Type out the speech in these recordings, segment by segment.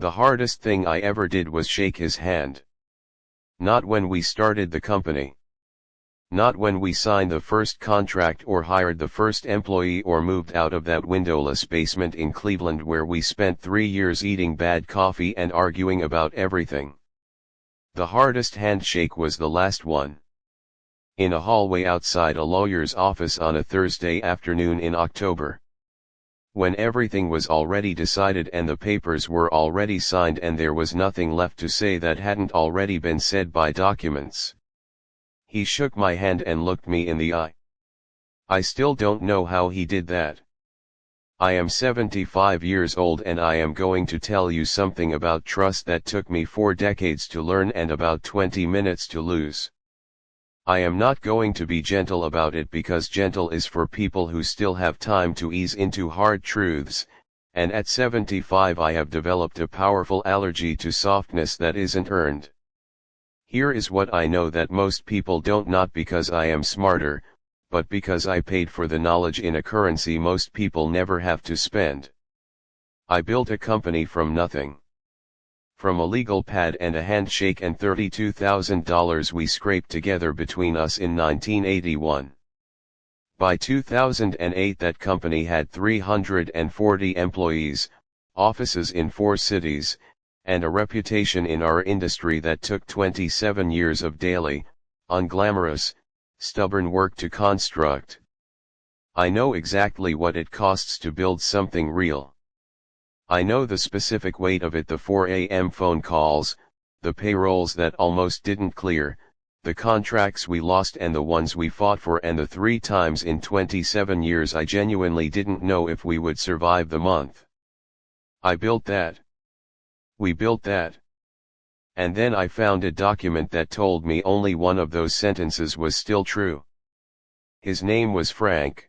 The hardest thing I ever did was shake his hand. Not when we started the company. Not when we signed the first contract or hired the first employee or moved out of that windowless basement in Cleveland where we spent 3 years eating bad coffee and arguing about everything. The hardest handshake was the last one. In a hallway outside a lawyer's office on a Thursday afternoon in October. When everything was already decided and the papers were already signed and there was nothing left to say that hadn't already been said by documents. He shook my hand and looked me in the eye. I still don't know how he did that. I am 75 years old and I am going to tell you something about trust that took me 4 decades to learn and about 20 minutes to lose. I am not going to be gentle about it because gentle is for people who still have time to ease into hard truths, and at 75 I have developed a powerful allergy to softness that isn't earned. Here is what I know that most people don't, not because I am smarter, but because I paid for the knowledge in a currency most people never have to spend. I built a company from nothing. From a legal pad and a handshake and $32,000 we scraped together between us in 1981. By 2008 that company had 340 employees, offices in 4 cities, and a reputation in our industry that took 27 years of daily, unglamorous, stubborn work to construct. I know exactly what it costs to build something real. I know the specific weight of it, the 4 a.m. phone calls, the payrolls that almost didn't clear, the contracts we lost and the ones we fought for, and the 3 times in 27 years I genuinely didn't know if we would survive the month. I built that. We built that. And then I found a document that told me only one of those sentences was still true. His name was Frank.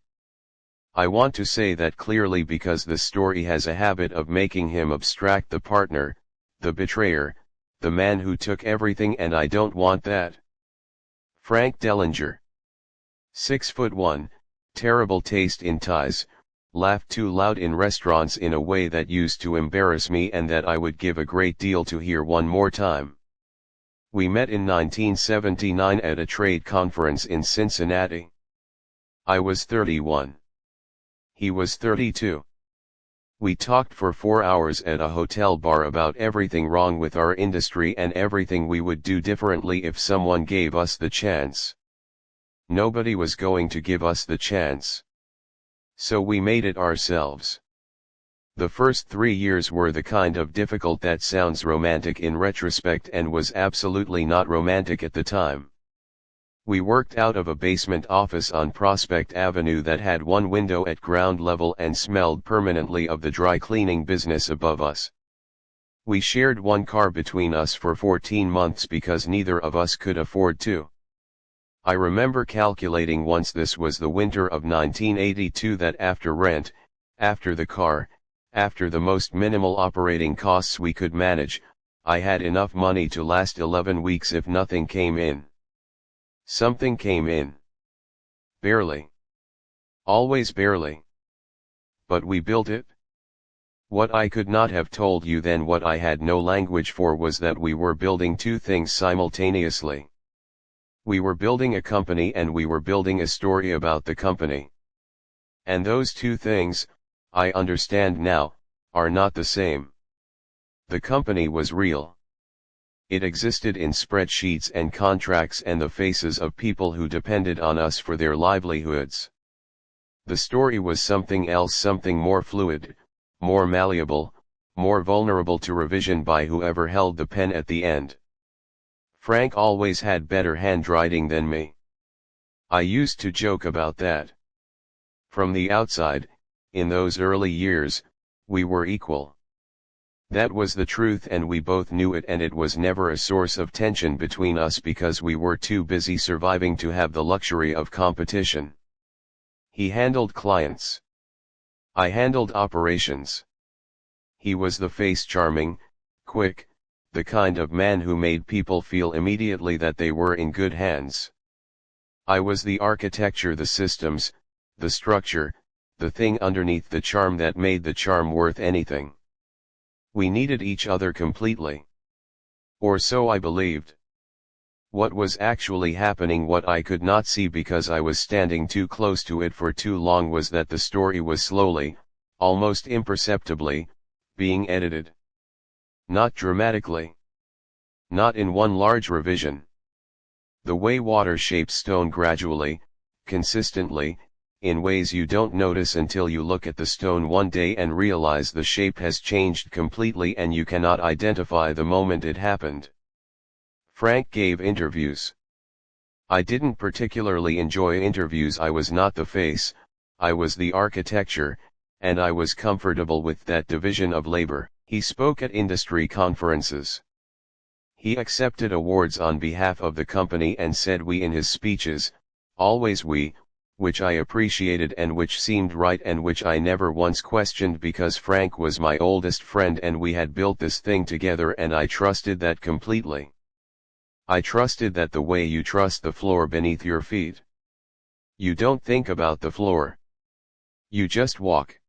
I want to say that clearly because the story has a habit of making him abstract, the partner, the betrayer, the man who took everything, and I don't want that. Frank Dellinger. 6'1", terrible taste in ties, laughed too loud in restaurants in a way that used to embarrass me and that I would give a great deal to hear one more time. We met in 1979 at a trade conference in Cincinnati. I was 31. He was 32. We talked for 4 hours at a hotel bar about everything wrong with our industry and everything we would do differently if someone gave us the chance. Nobody was going to give us the chance. So we made it ourselves. The first 3 years were the kind of difficult that sounds romantic in retrospect and was absolutely not romantic at the time. We worked out of a basement office on Prospect Avenue that had one window at ground level and smelled permanently of the dry cleaning business above us. We shared one car between us for 14 months because neither of us could afford to. I remember calculating once, this was the winter of 1982, that after rent, after the car, after the most minimal operating costs we could manage, I had enough money to last 11 weeks if nothing came in. Something came in. Barely. Always barely. But we built it. What I could not have told you then, what I had no language for, was that we were building 2 things simultaneously. We were building a company and we were building a story about the company. And those 2 things, I understand now, are not the same. The company was real. It existed in spreadsheets and contracts and the faces of people who depended on us for their livelihoods. The story was something else, something more fluid, more malleable, more vulnerable to revision by whoever held the pen at the end. Frank always had better handwriting than me. I used to joke about that. From the outside, in those early years, we were equal. That was the truth and we both knew it, and it was never a source of tension between us because we were too busy surviving to have the luxury of competition. He handled clients. I handled operations. He was the face, charming, quick, the kind of man who made people feel immediately that they were in good hands. I was the architecture, the systems, the structure, the thing underneath the charm that made the charm worth anything. We needed each other completely. Or so I believed. What was actually happening, what I could not see because I was standing too close to it for too long, was that the story was slowly, almost imperceptibly, being edited. Not dramatically. Not in one large revision. The way water shapes stone gradually, consistently, in ways you don't notice until you look at the stone one day and realize the shape has changed completely and you cannot identify the moment it happened. Frank gave interviews. I didn't particularly enjoy interviews. I was not the face, I was the architecture, and I was comfortable with that division of labor. He spoke at industry conferences. He accepted awards on behalf of the company and said we in his speeches, always we, which I appreciated and which seemed right and which I never once questioned because Frank was my oldest friend and we had built this thing together and I trusted that completely. I trusted that the way you trust the floor beneath your feet. You don't think about the floor. You just walk.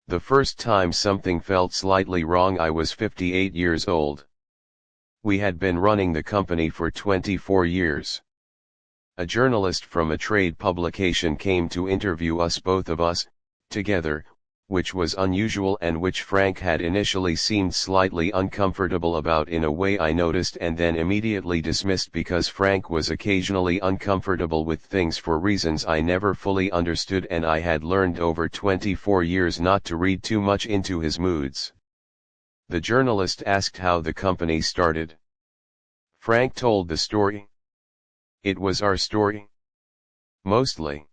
The first time something felt slightly wrong, I was 58 years old. We had been running the company for 24 years. A journalist from a trade publication came to interview us, both of us, together, which was unusual and which Frank had initially seemed slightly uncomfortable about in a way I noticed and then immediately dismissed because Frank was occasionally uncomfortable with things for reasons I never fully understood and I had learned over 24 years not to read too much into his moods. The journalist asked how the company started. Frank told the story. It was our story. Mostly.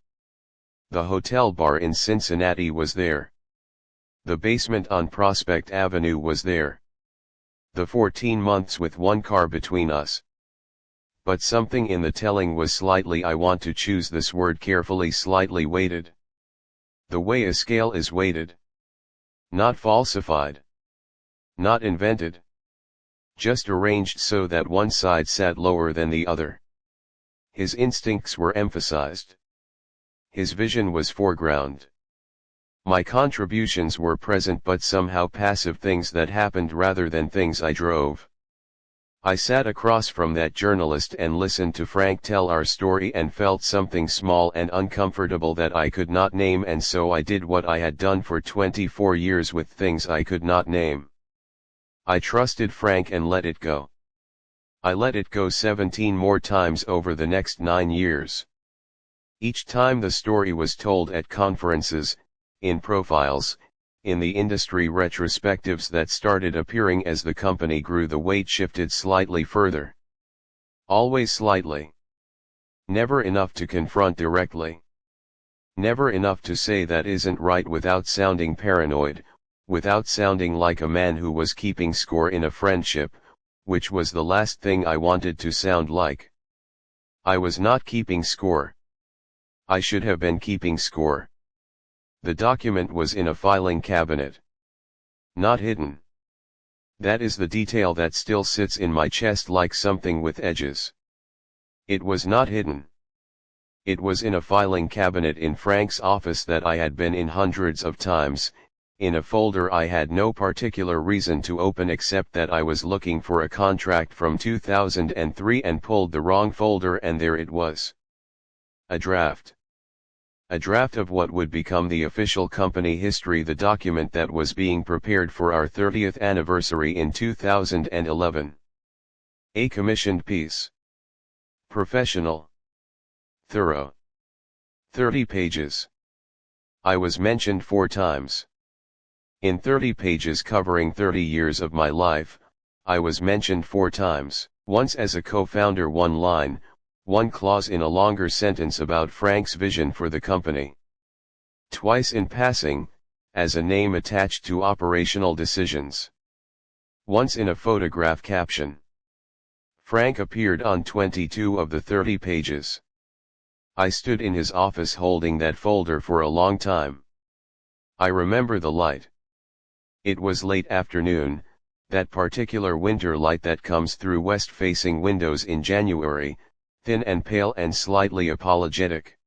The hotel bar in Cincinnati was there. The basement on Prospect Avenue was there. The 14 months with one car between us. But something in the telling was slightly, I want to choose this word carefully, slightly weighted. The way a scale is weighted. Not falsified. Not invented. Just arranged so that one side sat lower than the other. His instincts were emphasized. His vision was foreground. My contributions were present but somehow passive, things that happened rather than things I drove. I sat across from that journalist and listened to Frank tell our story and felt something small and uncomfortable that I could not name, and so I did what I had done for 24 years with things I could not name. I trusted Frank and let it go. I let it go 17 more times over the next 9 years. Each time the story was told at conferences, in profiles, in the industry retrospectives that started appearing as the company grew, the weight shifted slightly further. Always slightly. Never enough to confront directly. Never enough to say that isn't right without sounding paranoid, without sounding like a man who was keeping score in a friendship, which was the last thing I wanted to sound like. I was not keeping score. I should have been keeping score. The document was in a filing cabinet. Not hidden. That is the detail that still sits in my chest like something with edges. It was not hidden. It was in a filing cabinet in Frank's office that I had been in hundreds of times, in a folder I had no particular reason to open except that I was looking for a contract from 2003 and pulled the wrong folder and there it was. A draft. A draft of what would become the official company history, the document that was being prepared for our 30th anniversary in 2011. A commissioned piece. Professional. Thorough. 30 pages. I was mentioned 4 times. In 30 pages covering 30 years of my life, I was mentioned 4 times. Once as a co-founder, 1 line, 1 clause in a longer sentence about Frank's vision for the company. Twice in passing, as a name attached to operational decisions. Once in a photograph caption. Frank appeared on 22 of the 30 pages. I stood in his office holding that folder for a long time. I remember the light. It was late afternoon, that particular winter light that comes through west-facing windows in January, thin and pale and slightly apologetic.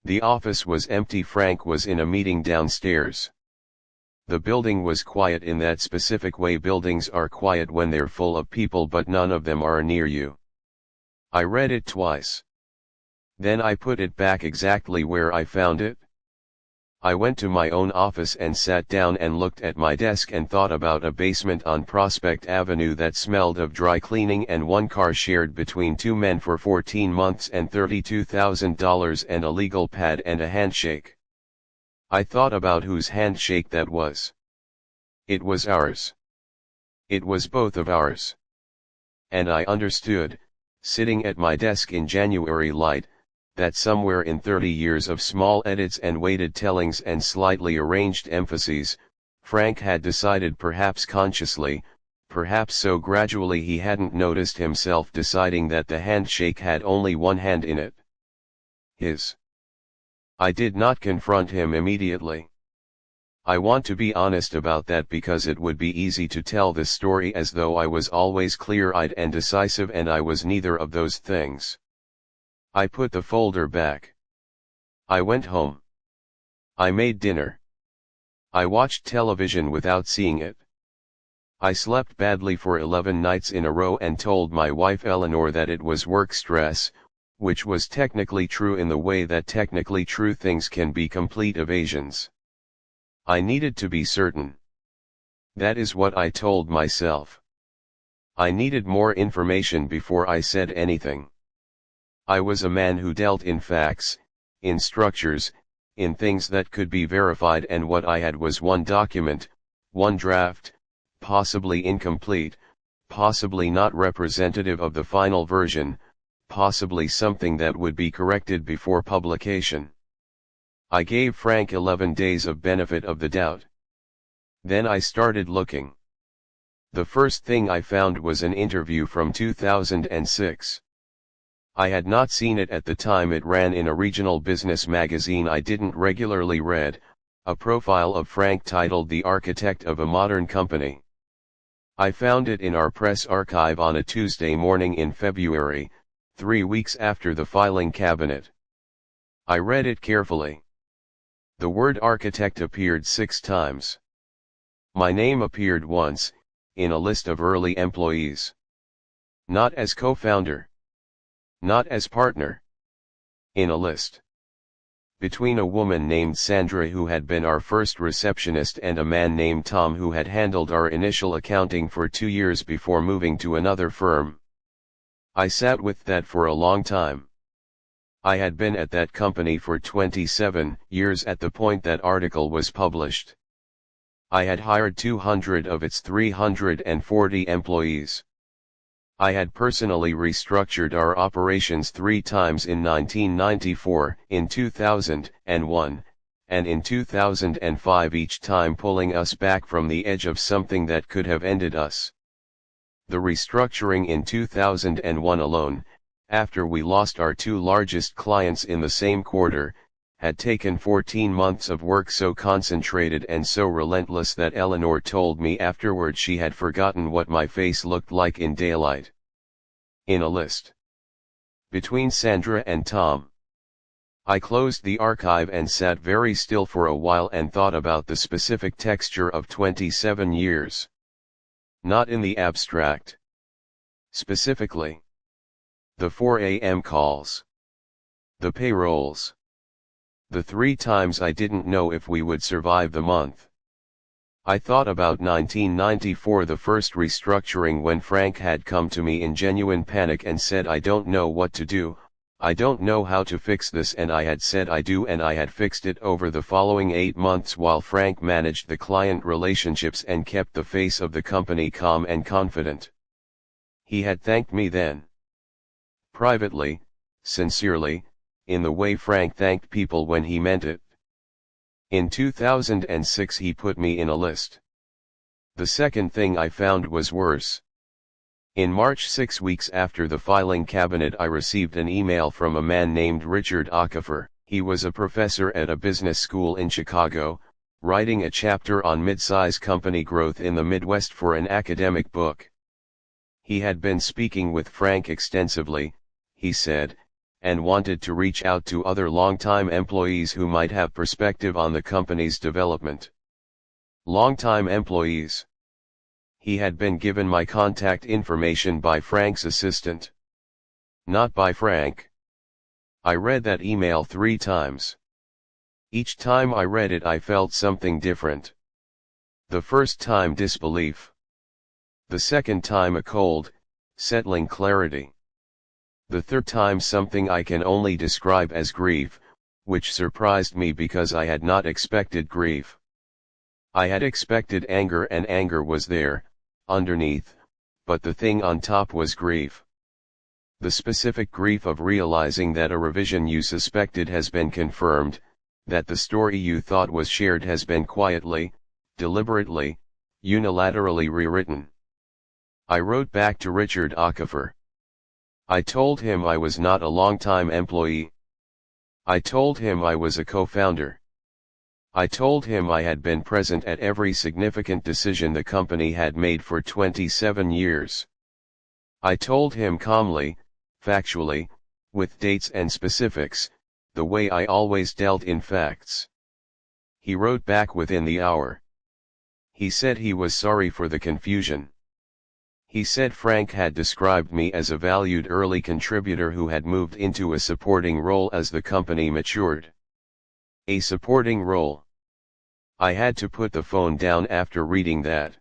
The office was empty. Frank was in a meeting downstairs. The building was quiet in that specific way buildings are quiet when they're full of people but none of them are near you. I read it twice. Then I put it back exactly where I found it. I went to my own office and sat down and looked at my desk and thought about a basement on Prospect Avenue that smelled of dry cleaning and one car shared between two men for 14 months and $32,000 and a legal pad and a handshake. I thought about whose handshake that was. It was ours. It was both of ours. And I understood, sitting at my desk in January light, that somewhere in 30 years of small edits and weighted tellings and slightly arranged emphases, Frank had decided, perhaps consciously, perhaps so gradually he hadn't noticed himself deciding, that the handshake had only one hand in it. His. I did not confront him immediately. I want to be honest about that because it would be easy to tell this story as though I was always clear-eyed and decisive, and I was neither of those things. I put the folder back. I went home. I made dinner. I watched television without seeing it. I slept badly for 11 nights in a row and told my wife Eleanor that it was work stress, which was technically true in the way that technically true things can be complete evasions. I needed to be certain. That is what I told myself. I needed more information before I said anything. I was a man who dealt in facts, in structures, in things that could be verified, and what I had was one document, one draft, possibly incomplete, possibly not representative of the final version, possibly something that would be corrected before publication. I gave Frank 11 days of benefit of the doubt. Then I started looking. The first thing I found was an interview from 2006. I had not seen it at the time. It ran in a regional business magazine I didn't regularly read, a profile of Frank titled "The Architect of a Modern Company." I found it in our press archive on a Tuesday morning in February, 3 weeks after the filing cabinet. I read it carefully. The word architect appeared 6 times. My name appeared once, in a list of early employees. Not as co-founder. Not as partner. In a list. Between a woman named Sandra who had been our first receptionist and a man named Tom who had handled our initial accounting for 2 years before moving to another firm. I sat with that for a long time. I had been at that company for 27 years at the point that article was published. I had hired 200 of its 340 employees. I had personally restructured our operations 3 times in 1994, in 2001, and in 2005, each time pulling us back from the edge of something that could have ended us. The restructuring in 2001 alone, after we lost our 2 largest clients in the same quarter, had taken 14 months of work so concentrated and so relentless that Eleanor told me afterward she had forgotten what my face looked like in daylight. In a list. Between Sandra and Tom. I closed the archive and sat very still for a while and thought about the specific texture of 27 years. Not in the abstract. Specifically. The 4 a.m. calls. The payrolls. The 3 times I didn't know if we would survive the month. I thought about 1994, the first restructuring, when Frank had come to me in genuine panic and said, "I don't know what to do, I don't know how to fix this," and I had said I do, and I had fixed it over the following 8 months while Frank managed the client relationships and kept the face of the company calm and confident. He had thanked me then. Privately, sincerely, in the way Frank thanked people when he meant it. In 2006 he put me in a list. The second thing I found was worse. In March, 6 weeks after the filing cabinet, I received an email from a man named Richard Okafor. He was a professor at a business school in Chicago, writing a chapter on mid-size company growth in the Midwest for an academic book. He had been speaking with Frank extensively, he said, and wanted to reach out to other longtime employees who might have perspective on the company's development. Longtime employees. He had been given my contact information by Frank's assistant. Not by Frank. I read that email 3 times. Each time I read it I felt something different. The first time disbelief. The second time a cold, settling clarity. The third time something I can only describe as grief, which surprised me because I had not expected grief. I had expected anger, and anger was there, underneath, but the thing on top was grief. The specific grief of realizing that a revision you suspected has been confirmed, that the story you thought was shared has been quietly, deliberately, unilaterally rewritten. I wrote back to Richard Okafor. I told him I was not a long-time employee. I told him I was a co-founder. I told him I had been present at every significant decision the company had made for 27 years. I told him calmly, factually, with dates and specifics, the way I always dealt in facts. He wrote back within the hour. He said he was sorry for the confusion. He said Frank had described me as a valued early contributor who had moved into a supporting role as the company matured. A supporting role. I had to put the phone down after reading that.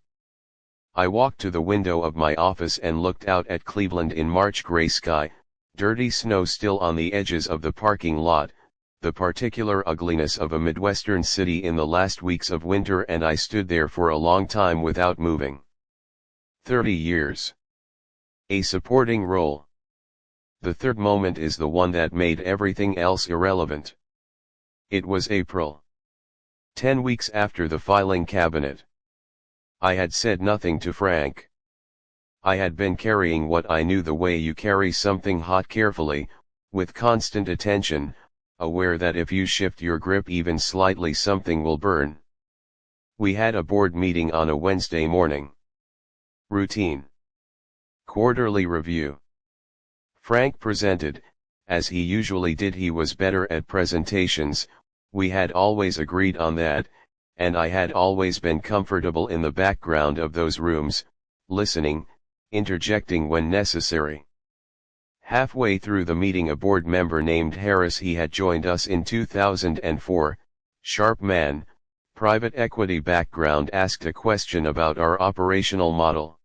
I walked to the window of my office and looked out at Cleveland in March gray sky, dirty snow still on the edges of the parking lot, the particular ugliness of a Midwestern city in the last weeks of winter, and I stood there for a long time without moving. 30 years. A supporting role. The third moment is the one that made everything else irrelevant. It was April. 10 weeks after the filing cabinet. I had said nothing to Frank. I had been carrying what I knew the way you carry something hot, carefully, with constant attention, aware that if you shift your grip even slightly something will burn. We had a board meeting on a Wednesday morning. Routine. Quarterly review. Frank presented, as he usually did. He was better at presentations, we had always agreed on that, and I had always been comfortable in the background of those rooms, listening, interjecting when necessary. Halfway through the meeting a board member named Harris, he had joined us in 2004, sharp man, private equity background, asked a question about our operational model.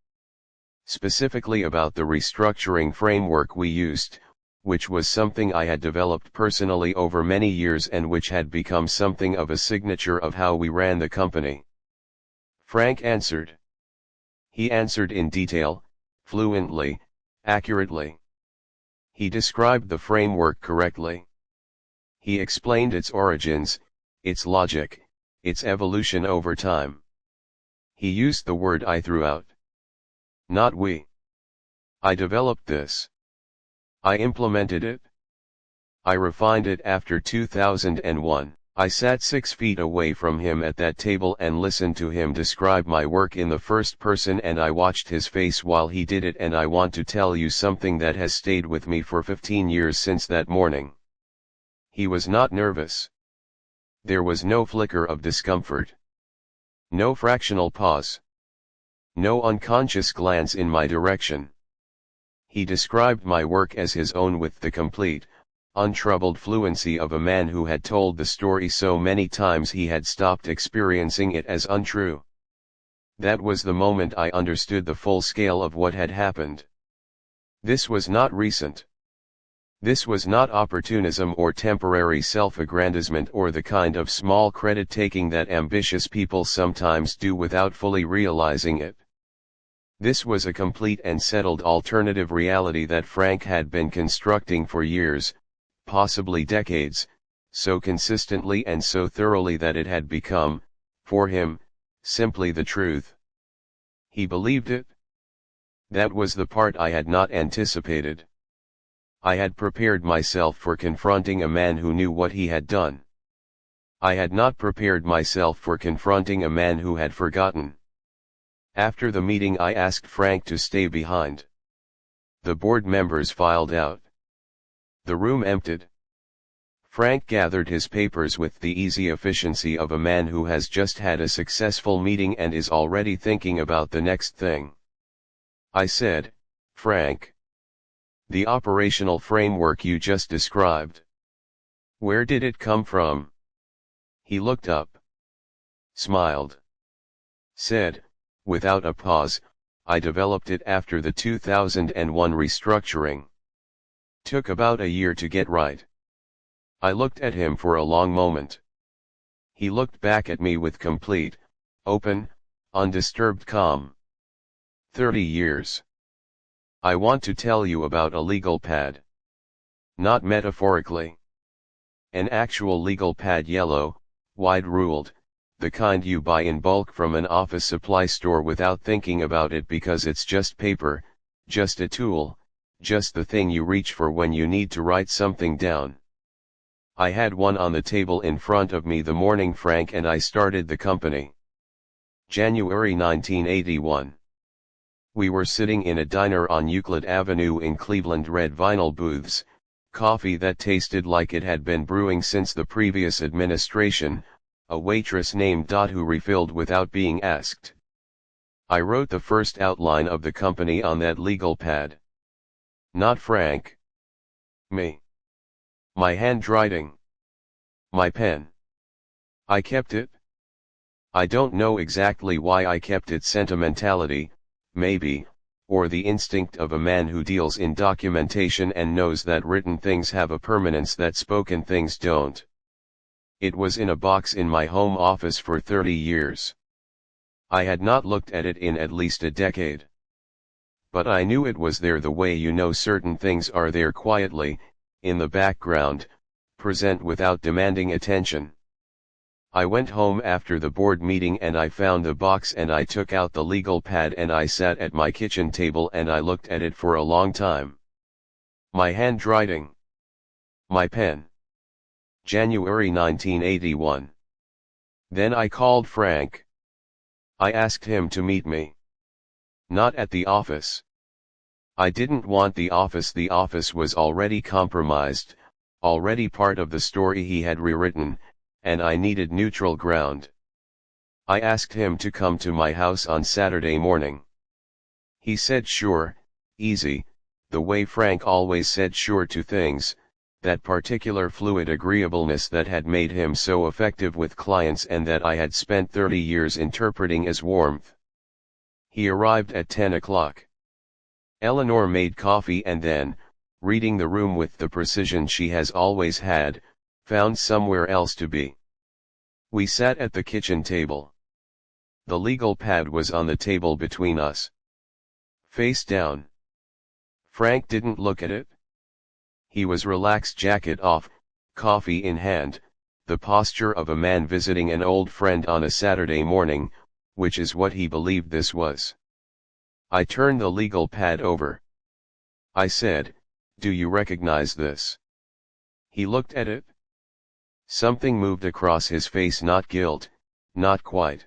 Specifically about the restructuring framework we used, which was something I had developed personally over many years and which had become something of a signature of how we ran the company. Frank answered. He answered in detail, fluently, accurately. He described the framework correctly. He explained its origins, its logic, its evolution over time. He used the word I throughout. Not we. I developed this. I implemented it. I refined it after 2001. I sat 6 feet away from him at that table and listened to him describe my work in the first person, and I watched his face while he did it, and I want to tell you something that has stayed with me for 15 years since that morning. He was not nervous. There was no flicker of discomfort. No fractional pause. No unconscious glance in my direction. He described my work as his own with the complete, untroubled fluency of a man who had told the story so many times he had stopped experiencing it as untrue. That was the moment I understood the full scale of what had happened. This was not recent. This was not opportunism or temporary self-aggrandizement or the kind of small credit-taking that ambitious people sometimes do without fully realizing it. This was a complete and settled alternative reality that Frank had been constructing for years, possibly decades, so consistently and so thoroughly that it had become, for him, simply the truth. He believed it. That was the part I had not anticipated. I had prepared myself for confronting a man who knew what he had done. I had not prepared myself for confronting a man who had forgotten. After the meeting I asked Frank to stay behind. The board members filed out. The room emptied. Frank gathered his papers with the easy efficiency of a man who has just had a successful meeting and is already thinking about the next thing. I said, "Frank, the operational framework you just described. Where did it come from?" He looked up, smiled, said, without a pause, "I developed it after the 2001 restructuring. Took about a year to get right." I looked at him for a long moment. He looked back at me with complete, open, undisturbed calm. 30 years. I want to tell you about a legal pad. Not metaphorically. An actual legal pad, yellow, wide-ruled, the kind you buy in bulk from an office supply store without thinking about it because it's just paper, just a tool, just the thing you reach for when you need to write something down. I had one on the table in front of me the morning Frank and I started the company. January 1981. We were sitting in a diner on Euclid Avenue in Cleveland, red vinyl booths, coffee that tasted like it had been brewing since the previous administration, a waitress named Dot who refilled without being asked. I wrote the first outline of the company on that legal pad. Not Frank. Me. My handwriting. My pen. I kept it. I don't know exactly why I kept it. Sentimentality, maybe, or the instinct of a man who deals in documentation and knows that written things have a permanence that spoken things don't. It was in a box in my home office for 30 years. I had not looked at it in at least a decade. But I knew it was there the way you know certain things are there quietly, in the background, present without demanding attention. I went home after the board meeting and I found the box and I took out the legal pad and I sat at my kitchen table and I looked at it for a long time. My handwriting. My pen. January 1981. Then I called Frank. I asked him to meet me. Not at the office. I didn't want the office was already compromised, already part of the story he had rewritten, and I needed neutral ground. I asked him to come to my house on Saturday morning. He said sure, easy, the way Frank always said sure to things, that particular fluid agreeableness that had made him so effective with clients and that I had spent 30 years interpreting as warmth. He arrived at 10 o'clock. Eleanor made coffee and then, reading the room with the precision she has always had, found somewhere else to be. We sat at the kitchen table. The legal pad was on the table between us. Face down. Frank didn't look at it. He was relaxed, jacket off, coffee in hand, the posture of a man visiting an old friend on a Saturday morning, which is what he believed this was. I turned the legal pad over. I said, "Do you recognize this?" He looked at it. Something moved across his face, not guilt, not quite.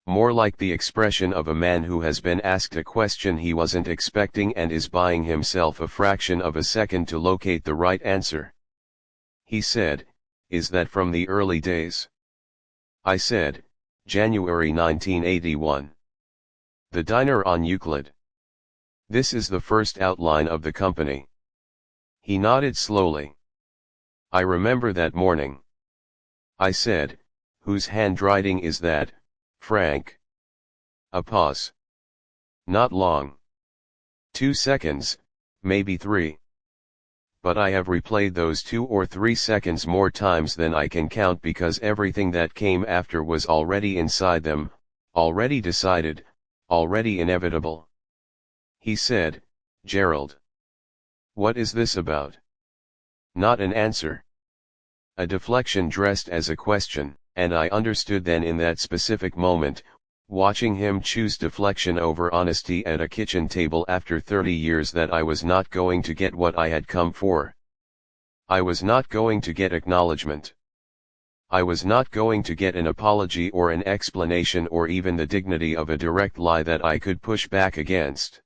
More like the expression of a man who has been asked a question he wasn't expecting and is buying himself a fraction of a second to locate the right answer. He said, "Is that from the early days?" I said, "January 1981. The diner on Euclid. This is the first outline of the company." He nodded slowly. "I remember that morning." I said, "Whose handwriting is that, Frank?" A pause. Not long. 2 seconds, maybe 3. But I have replayed those 2 or 3 seconds more times than I can count because everything that came after was already inside them, already decided, already inevitable. He said, "Gerald. What is this about?" Not an answer. A deflection dressed as a question, and I understood then in that specific moment, watching him choose deflection over honesty at a kitchen table after 30 years, that I was not going to get what I had come for. I was not going to get acknowledgement. I was not going to get an apology or an explanation or even the dignity of a direct lie that I could push back against.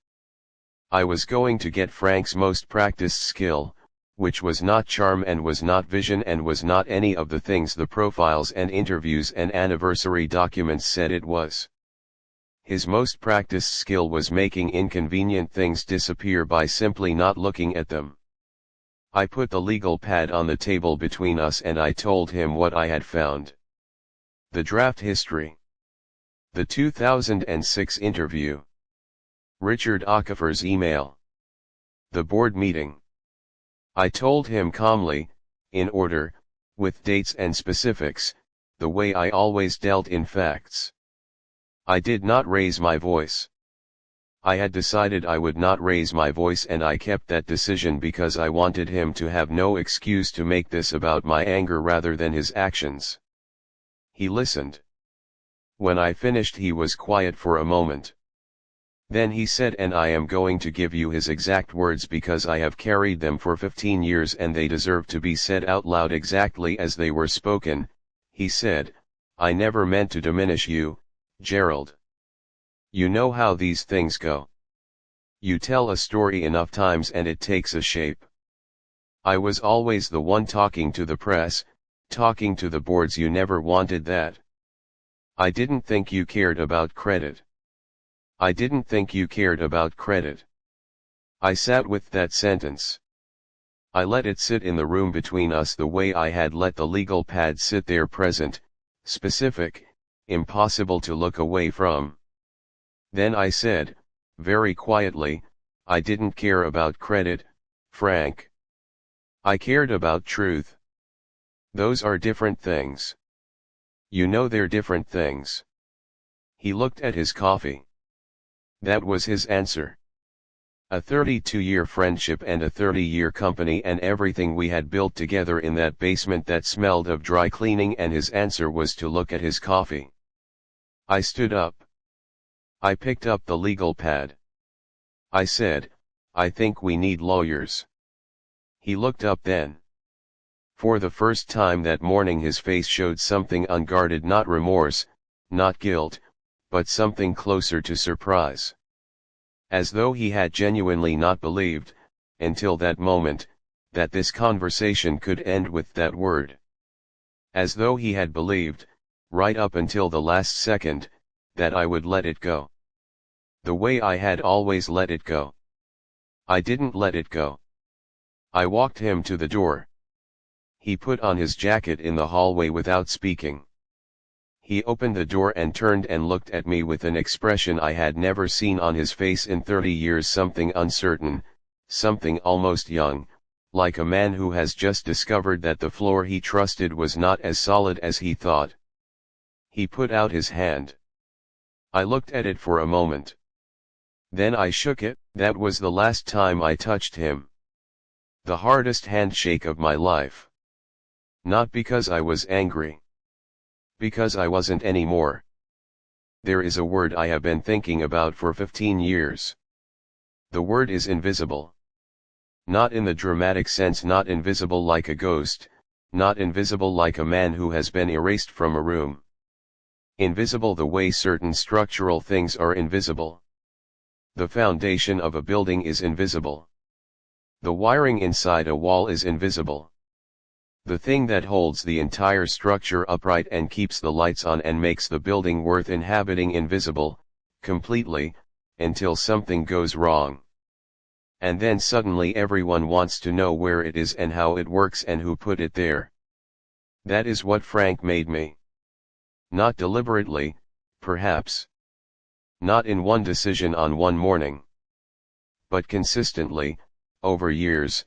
I was going to get Frank's most practiced skill, which was not charm and was not vision and was not any of the things the profiles and interviews and anniversary documents said it was. His most practiced skill was making inconvenient things disappear by simply not looking at them. I put the legal pad on the table between us and I told him what I had found. The draft history. The 2006 interview. Richard Okafor's email. The board meeting. I told him calmly, in order, with dates and specifics, the way I always dealt in facts. I did not raise my voice. I had decided I would not raise my voice and I kept that decision because I wanted him to have no excuse to make this about my anger rather than his actions. He listened. When I finished he was quiet for a moment. Then he said, and I am going to give you his exact words because I have carried them for 15 years and they deserve to be said out loud exactly as they were spoken. He said, I never meant to diminish you, Gerald. You know how these things go. You tell a story enough times and it takes a shape. I was always the one talking to the press, talking to the boards. You never wanted that. I didn't think you cared about credit. I didn't think you cared about credit. I sat with that sentence. I let it sit in the room between us the way I had let the legal pad sit there, present, specific, impossible to look away from. Then I said, very quietly, I didn't care about credit, Frank. I cared about truth. Those are different things. You know they're different things. He looked at his coffee. That was his answer. A 32-year friendship and a 30-year company and everything we had built together in that basement that smelled of dry cleaning, and his answer was to look at his coffee. I stood up. I picked up the legal pad. I said, I think we need lawyers. He looked up then. For the first time that morning his face showed something unguarded, not remorse, not guilt, but something closer to surprise. As though he had genuinely not believed, until that moment, that this conversation could end with that word. As though he had believed, right up until the last second, that I would let it go. The way I had always let it go. I didn't let it go. I walked him to the door. He put on his jacket in the hallway without speaking. He opened the door and turned and looked at me with an expression I had never seen on his face in 30 years, something uncertain, something almost young, like a man who has just discovered that the floor he trusted was not as solid as he thought. He put out his hand. I looked at it for a moment. Then I shook it. That was the last time I touched him. The hardest handshake of my life. Not because I was angry. Because I wasn't anymore. There is a word I have been thinking about for 15 years. The word is invisible. Not in the dramatic sense, not invisible like a ghost, not invisible like a man who has been erased from a room. Invisible the way certain structural things are invisible. The foundation of a building is invisible. The wiring inside a wall is invisible. The thing that holds the entire structure upright and keeps the lights on and makes the building worth inhabiting invisible, completely, until something goes wrong. And then suddenly everyone wants to know where it is and how it works and who put it there. That is what Frank made me. Not deliberately, perhaps. Not in one decision on one morning. But consistently, over years,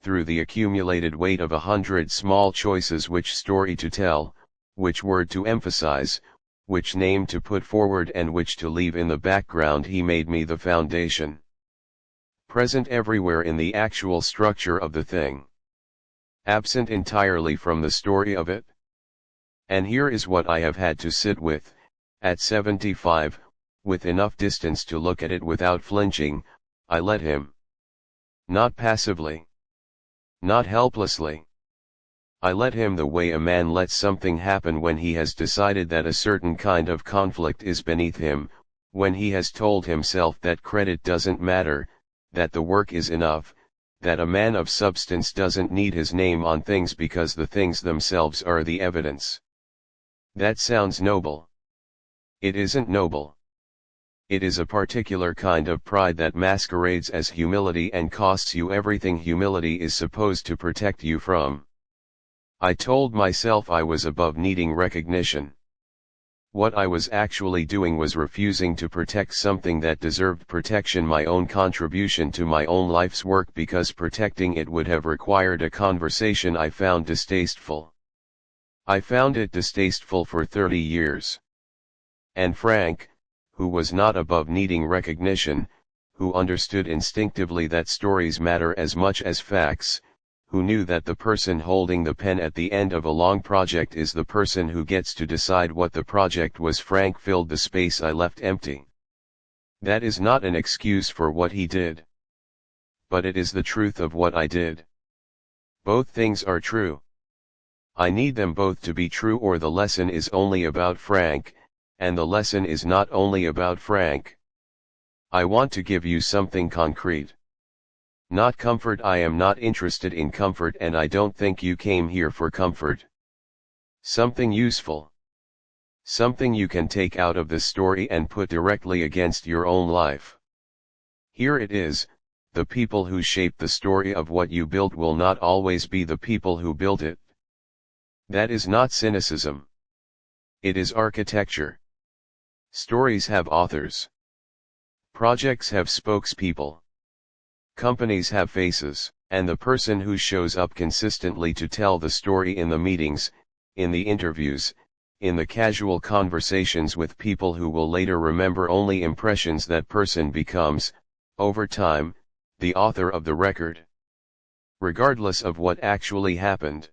through the accumulated weight of 100 small choices, which story to tell, which word to emphasize, which name to put forward and which to leave in the background, he made me the foundation. Present everywhere in the actual structure of the thing. Absent entirely from the story of it. And here is what I have had to sit with, at 75, with enough distance to look at it without flinching. I let him. Not passively. Not helplessly. I let him the way a man lets something happen when he has decided that a certain kind of conflict is beneath him, when he has told himself that credit doesn't matter, that the work is enough, that a man of substance doesn't need his name on things because the things themselves are the evidence. That sounds noble. It isn't noble. It is a particular kind of pride that masquerades as humility and costs you everything humility is supposed to protect you from. I told myself I was above needing recognition. What I was actually doing was refusing to protect something that deserved protection, my own contribution to my own life's work, because protecting it would have required a conversation I found distasteful. I found it distasteful for 30 years. And Frank, who was not above needing recognition, who understood instinctively that stories matter as much as facts, who knew that the person holding the pen at the end of a long project is the person who gets to decide what the project was. Frank filled the space I left empty. That is not an excuse for what he did. But it is the truth of what I did. Both things are true. I need them both to be true, or the lesson is only about Frank, and the lesson is not only about Frank. I want to give you something concrete. Not comfort. I am not interested in comfort, and I don't think you came here for comfort. Something useful. Something you can take out of this story and put directly against your own life. Here it is: the people who shape the story of what you built will not always be the people who built it. That is not cynicism. It is architecture. Stories have authors. Projects have spokespeople. Companies have faces, and the person who shows up consistently to tell the story in the meetings, in the interviews, in the casual conversations with people who will later remember only impressions, that person becomes, over time, the author of the record. Regardless of what actually happened.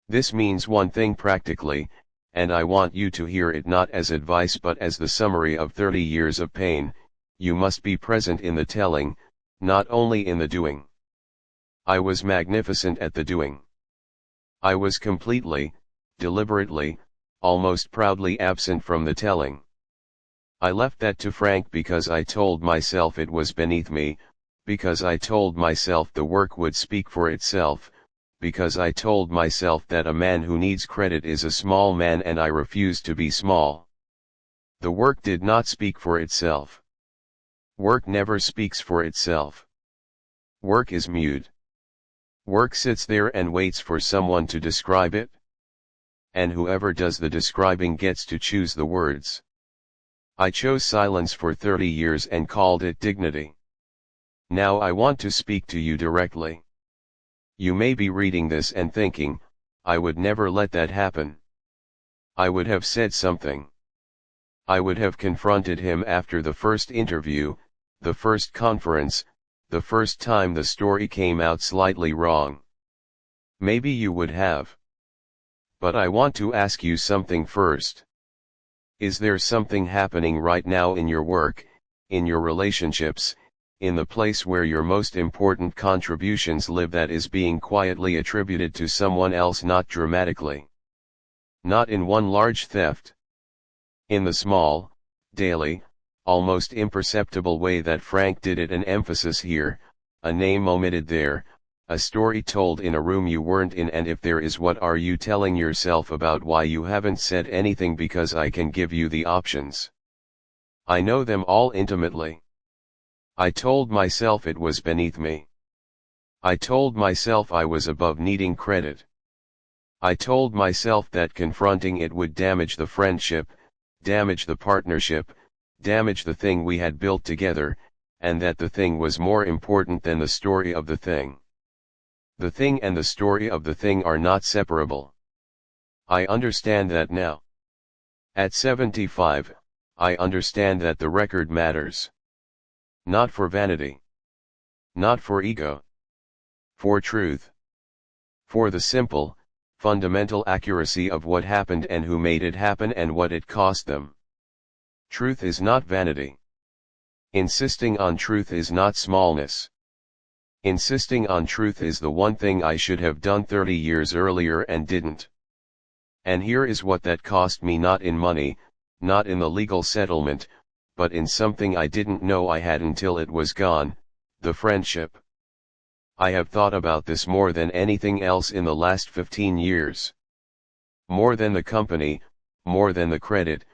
This means one thing practically, and I want you to hear it not as advice but as the summary of 30 years of pain: you must be present in the telling, not only in the doing. I was magnificent at the doing. I was completely, deliberately, almost proudly absent from the telling. I left that to Frank because I told myself it was beneath me, because I told myself the work would speak for itself, because I told myself that a man who needs credit is a small man, and I refused to be small. The work did not speak for itself. Work never speaks for itself. Work is mute. Work sits there and waits for someone to describe it. And whoever does the describing gets to choose the words. I chose silence for 30 years and called it dignity. Now I want to speak to you directly. You may be reading this and thinking, I would never let that happen. I would have said something. I would have confronted him after the first interview, the first conference, the first time the story came out slightly wrong. Maybe you would have. But I want to ask you something first. Is there something happening right now in your work, in your relationships, in the place where your most important contributions live, that is being quietly attributed to someone else, not dramatically? Not in one large theft. In the small, daily, almost imperceptible way that Frank did it. An emphasis here, a name omitted there, a story told in a room you weren't in. And if there is, what are you telling yourself about why you haven't said anything? Because I can give you the options. I know them all intimately. I told myself it was beneath me. I told myself I was above needing credit. I told myself that confronting it would damage the friendship, damage the partnership, damage the thing we had built together, and that the thing was more important than the story of the thing. The thing and the story of the thing are not separable. I understand that now. At 75, I understand that the record matters. Not for vanity. Not for ego. For truth. For the simple, fundamental accuracy of what happened and who made it happen and what it cost them. Truth is not vanity. Insisting on truth is not smallness. Insisting on truth is the one thing I should have done 30 years earlier and didn't. And here is what that cost me: not in money, not in the legal settlement, but in something I didn't know I had until it was gone: the friendship. I have thought about this more than anything else in the last 15 years. More than the company, more than the credit,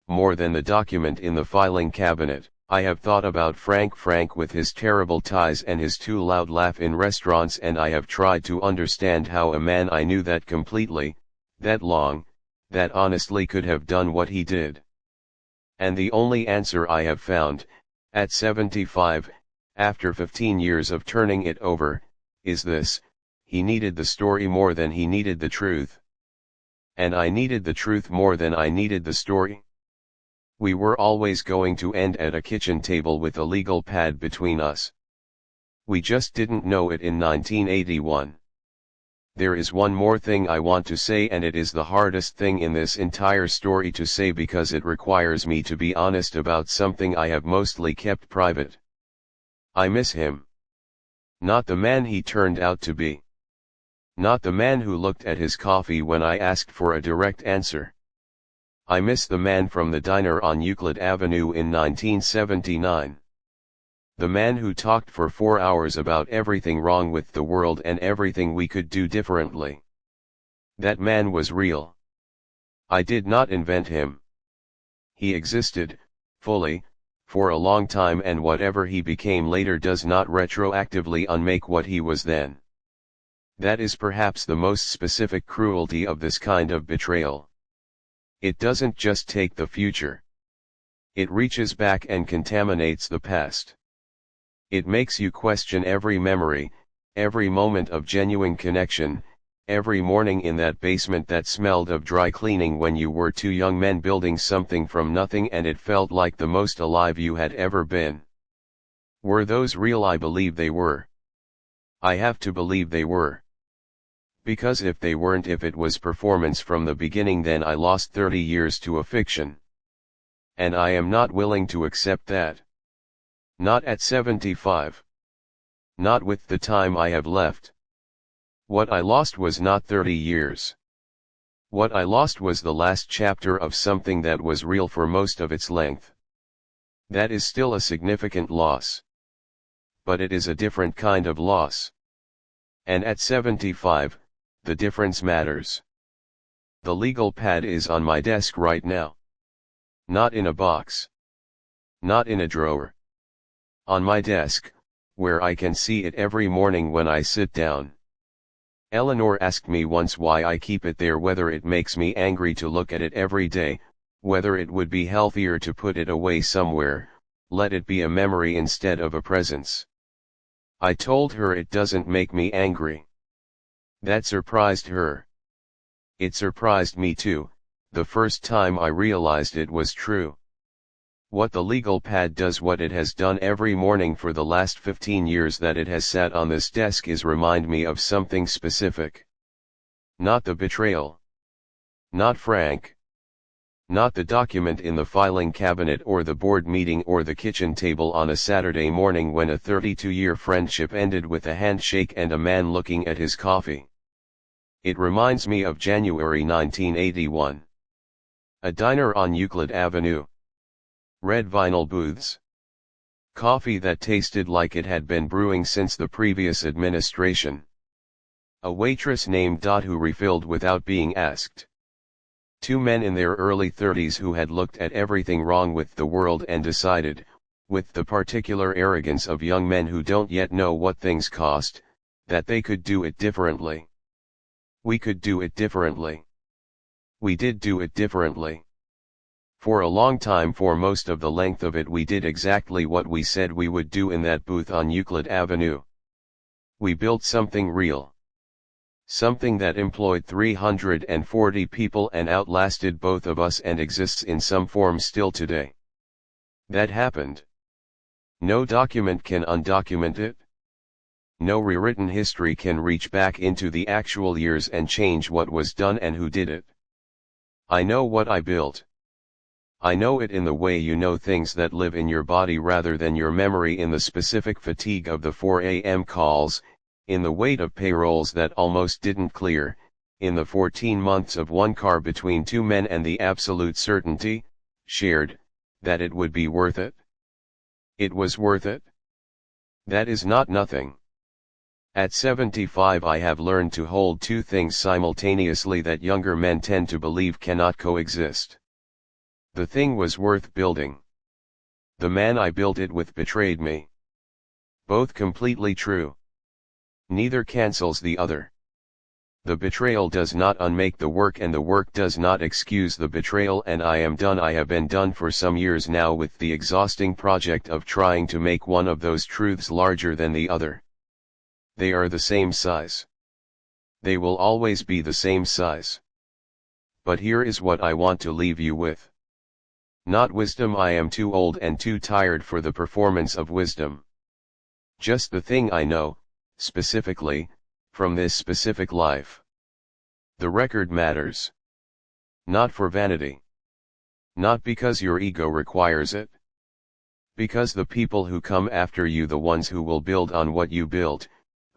more than the document in the filing cabinet. I have thought about Frank with his terrible ties and his too loud laugh in restaurants, and I have tried to understand how a man I knew that completely, that long, that honestly could have done what he did. And the only answer I have found, at 75, after 15 years of turning it over, is this: he needed the story more than he needed the truth. And I needed the truth more than I needed the story. We were always going to end at a kitchen table with a legal pad between us. We just didn't know it in 1981. There is one more thing I want to say, and it is the hardest thing in this entire story to say because it requires me to be honest about something I have mostly kept private. I miss him. Not the man he turned out to be. Not the man who looked at his coffee when I asked for a direct answer. I miss the man from the diner on Euclid Avenue in 1979. The man who talked for 4 hours about everything wrong with the world and everything we could do differently. That man was real. I did not invent him. He existed, fully, for a long time, and whatever he became later does not retroactively unmake what he was then. That is perhaps the most specific cruelty of this kind of betrayal. It doesn't just take the future. It reaches back and contaminates the past. It makes you question every memory, every moment of genuine connection, every morning in that basement that smelled of dry cleaning when you were two young men building something from nothing and it felt like the most alive you had ever been. Were those real? I believe they were. I have to believe they were. Because if they weren't, if it was performance from the beginning, then I lost 30 years to a fiction. And I am not willing to accept that. Not at 75. Not with the time I have left. What I lost was not 30 years. What I lost was the last chapter of something that was real for most of its length. That is still a significant loss. But it is a different kind of loss. And at 75, the difference matters. The legal pad is on my desk right now. Not in a box. Not in a drawer. On my desk, where I can see it every morning when I sit down. Eleanor asked me once why I keep it there, whether it makes me angry to look at it every day, whether it would be healthier to put it away somewhere, let it be a memory instead of a presence. I told her it doesn't make me angry. That surprised her. It surprised me too, the first time I realized it was true. What the legal pad does, what it has done every morning for the last 15 years that it has sat on this desk, is remind me of something specific. Not the betrayal. Not Frank. Not the document in the filing cabinet or the board meeting or the kitchen table on a Saturday morning when a 32-year friendship ended with a handshake and a man looking at his coffee. It reminds me of January 1981. A diner on Euclid Avenue. Red vinyl booths. Coffee that tasted like it had been brewing since the previous administration. A waitress named Dot who refilled without being asked. Two men in their early 30s who had looked at everything wrong with the world and decided, with the particular arrogance of young men who don't yet know what things cost, that they could do it differently. We could do it differently. We did do it differently. For a long time, for most of the length of it, we did exactly what we said we would do in that booth on Euclid Avenue. We built something real. Something that employed 340 people and outlasted both of us and exists in some form still today. That happened. No document can undocument it. No rewritten history can reach back into the actual years and change what was done and who did it. I know what I built. I know it in the way you know things that live in your body rather than your memory, in the specific fatigue of the 4 a.m. calls, in the weight of payrolls that almost didn't clear, in the 14 months of one car between two men, and the absolute certainty, shared, that it would be worth it. It was worth it. That is not nothing. At 75 I have learned to hold two things simultaneously that younger men tend to believe cannot coexist. The thing was worth building. The man I built it with betrayed me. Both completely true. Neither cancels the other. The betrayal does not unmake the work and the work does not excuse the betrayal, and I am done. I have been done for some years now with the exhausting project of trying to make one of those truths larger than the other. They are the same size. They will always be the same size. But here is what I want to leave you with. Not wisdom. I am too old and too tired for the performance of wisdom. Just the thing I know, specifically, from this specific life. The record matters. Not for vanity. Not because your ego requires it. Because the people who come after you, the ones who will build on what you built,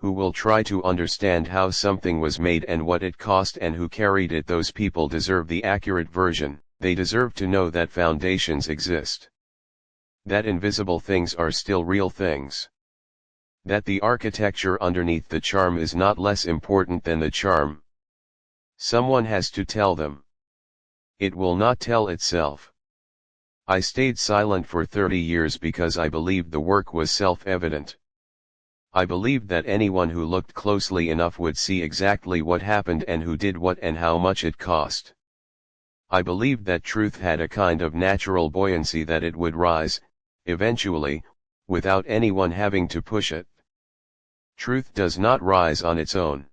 who will try to understand how something was made and what it cost and who carried it, those people deserve the accurate version. They deserve to know that foundations exist. That invisible things are still real things. That the architecture underneath the charm is not less important than the charm. Someone has to tell them. It will not tell itself. I stayed silent for 30 years because I believed the work was self-evident. I believed that anyone who looked closely enough would see exactly what happened and who did what and how much it cost. I believed that truth had a kind of natural buoyancy, that it would rise, eventually, without anyone having to push it. Truth does not rise on its own.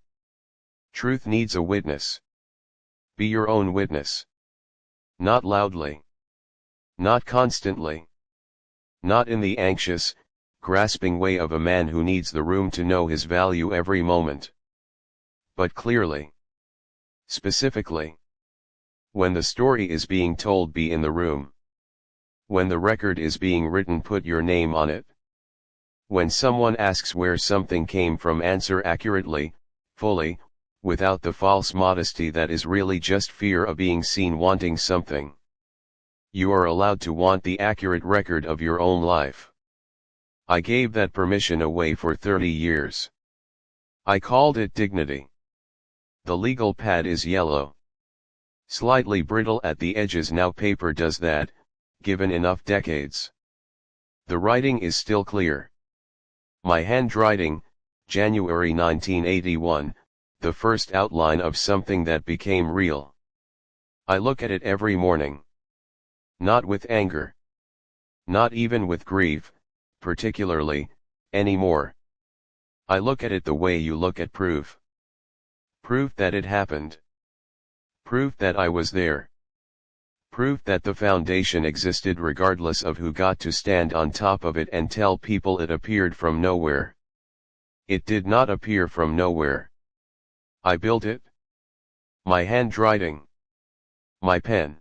Truth needs a witness. Be your own witness. Not loudly. Not constantly. Not in the anxious, grasping way of a man who needs the room to know his value every moment. But clearly. Specifically. When the story is being told, be in the room. When the record is being written, put your name on it. When someone asks where something came from, answer accurately, fully, without the false modesty that is really just fear of being seen wanting something. You are allowed to want the accurate record of your own life. I gave that permission away for 30 years. I called it dignity. The legal pad is yellow. Slightly brittle at the edges. Now paper does that, given enough decades. The writing is still clear. My handwriting, January 1981, the first outline of something that became real. I look at it every morning. Not with anger. Not even with grief, particularly, anymore. I look at it the way you look at proof. Proof that it happened. Proof that I was there. Proof that the foundation existed regardless of who got to stand on top of it and tell people it appeared from nowhere. It did not appear from nowhere. I built it. My handwriting. My pen.